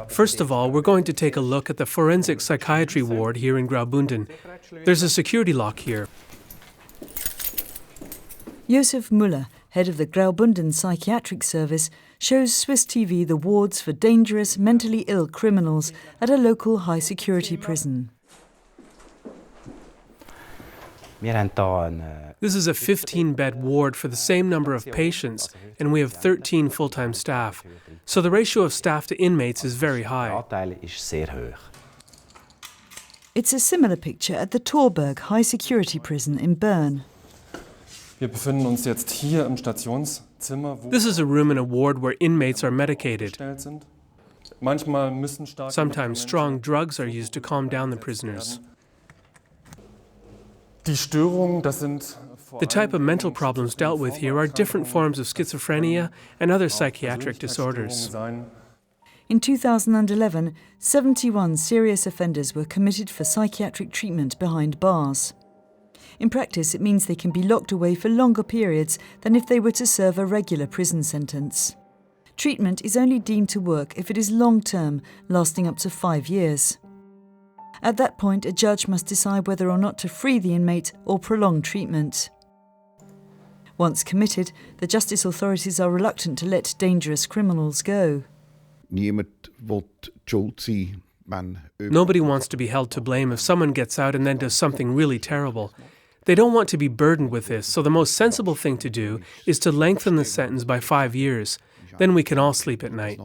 First of all, we're going to take a look at the forensic psychiatry ward here in Graubünden. There's a security lock here. Josef Müller, head of the Graubünden Psychiatric Service, shows Swiss TV the wards for dangerous, mentally ill criminals at a local high-security prison. This is a 15-bed ward for the same number of patients, and we have 13 full-time staff. So the ratio of staff to inmates is very high. It's a similar picture at the Torberg high-security prison in Bern. This is a room in a ward where inmates are medicated. Sometimes strong drugs are used to calm down the prisoners. The type of mental problems dealt with here are different forms of schizophrenia and other psychiatric disorders. In 2011, 71 serious offenders were committed for psychiatric treatment behind bars. In practice, it means they can be locked away for longer periods than if they were to serve a regular prison sentence. Treatment is only deemed to work if it is long-term, lasting up to 5 years. At that point, a judge must decide whether or not to free the inmate or prolong treatment. Once committed, the justice authorities are reluctant to let dangerous criminals go. Nobody wants to be held to blame if someone gets out and then does something really terrible. They don't want to be burdened with this, so the most sensible thing to do is to lengthen the sentence by 5 years. Then we can all sleep at night.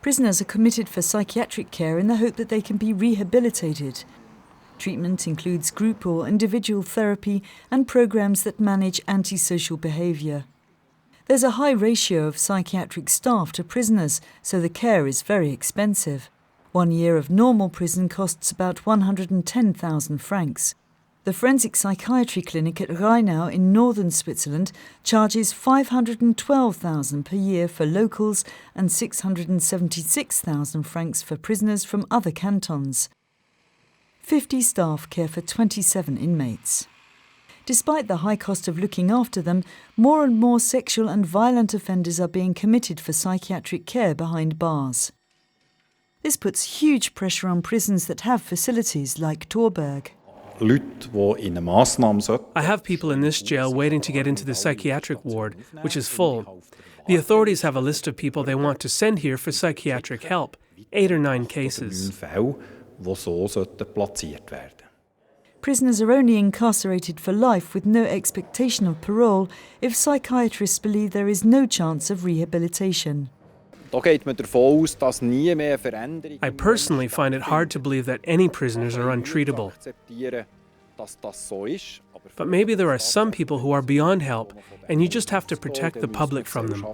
Prisoners are committed for psychiatric care in the hope that they can be rehabilitated. Treatment includes group or individual therapy and programs that manage antisocial behaviour. There's a high ratio of psychiatric staff to prisoners, so the care is very expensive. 1 year of normal prison costs about 110,000 francs. The forensic psychiatry clinic at Rheinau in northern Switzerland charges 512,000 per year for locals and 676,000 francs for prisoners from other cantons. 50 staff care for 27 inmates. Despite the high cost of looking after them, more and more sexual and violent offenders are being committed for psychiatric care behind bars. This puts huge pressure on prisons that have facilities like Torberg. I have people in this jail waiting to get into the psychiatric ward, which is full. The authorities have a list of people they want to send here for psychiatric help, 8 or 9 cases. Prisoners are only incarcerated for life with no expectation of parole if psychiatrists believe there is no chance of rehabilitation. I personally find it hard to believe that any prisoners are untreatable. But maybe there are some people who are beyond help, and you just have to protect the public from them.